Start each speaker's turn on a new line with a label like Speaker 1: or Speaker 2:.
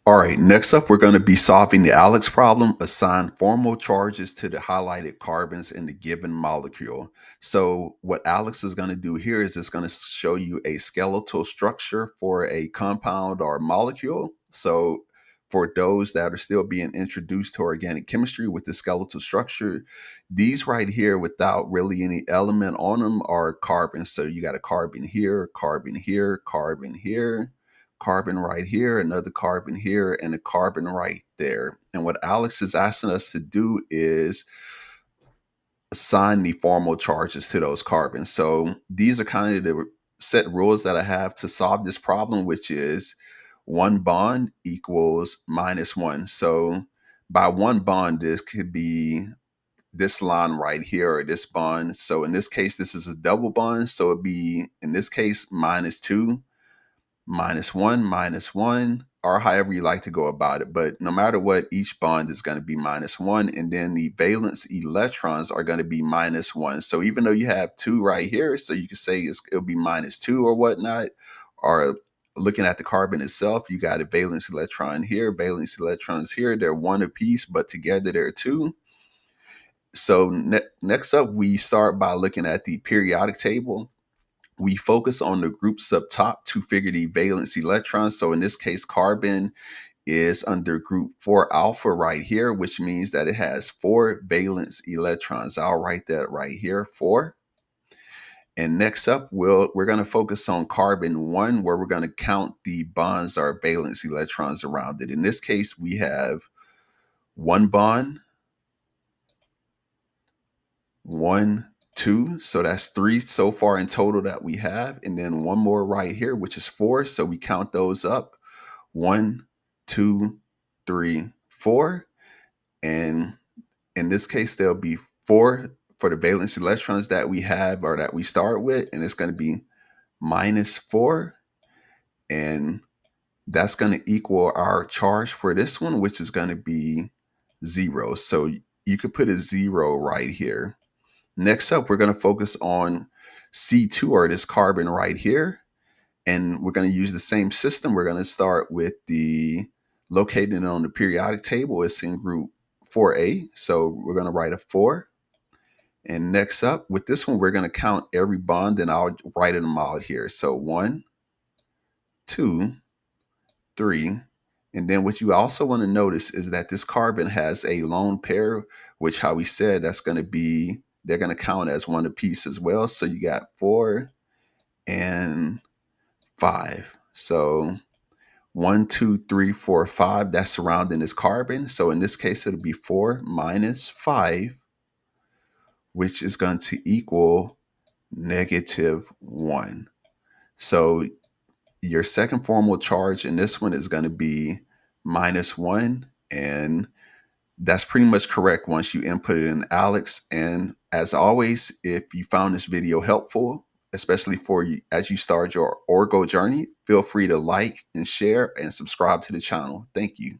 Speaker 1: All right, next up, we're going to be solving the ALEKS problem, assign formal charges to the highlighted carbons in the given molecule. So what ALEKS is going to do here is it's going to show you a skeletal structure for a compound or molecule. So for those that are still being introduced to organic chemistry with the skeletal structure, these right here without really any element on them are carbons. So you got a carbon here, carbon here, carbon here, carbon right here, another carbon here, and a carbon right there. And what ALEKS is asking us to do is assign the formal charges to those carbons. So these are kind of the set rules that I have to solve this problem, which is one bond equals -1. So by one bond, this could be this line right here or this bond. So in this case, this is a double bond. So it'd be, in this case, -2. -1, or however you like to go about it. But no matter what, each bond is going to be -1, and then the valence electrons are going to be -1. So even though you have two right here, so you can say it'll be -2 or whatnot, or looking at the carbon itself, you got a valence electron here, valence electrons here. They're one apiece, but together they're two. So next up, we start by looking at the periodic table. We focus on the groups up top to figure the valence electrons. So in this case, carbon is under group 4 alpha right here, which means that it has 4 valence electrons. I'll write that right here, 4. And next up, we're going to focus on carbon 1, where we're going to count the bonds or valence electrons around it. In this case, we have one bond, 1, 2. So that's 3 so far in total that we have. And then one more right here, which is 4. So we count those up. 1, 2, 3, 4. And in this case, there'll be 4 for the valence electrons that we have or that we start with. And it's going to be -4. And that's going to equal our charge for this one, which is going to be 0. So you could put a 0 right here. Next up, we're going to focus on C2, or this carbon right here. And we're going to use the same system. We're going to start with the located on the periodic table. It's in group 4A. So we're going to write a 4. And next up, with this one, we're going to count every bond, and I'll write them out here. So 1, 2, 3. And then what you also want to notice is that this carbon has a lone pair, which, how we said, that's going to be, they're going to count as one apiece as well. So you got 4 and 5. So 1, 2, 3, 4, 5, that's surrounding this carbon. So in this case, it'll be 4 minus 5, which is going to equal -1. So your second formal charge in this one is going to be -1. And that's pretty much correct once you input it in ALEKS. And as always, if you found this video helpful, especially for you as you start your Orgo journey, feel free to like and share and subscribe to the channel. Thank you.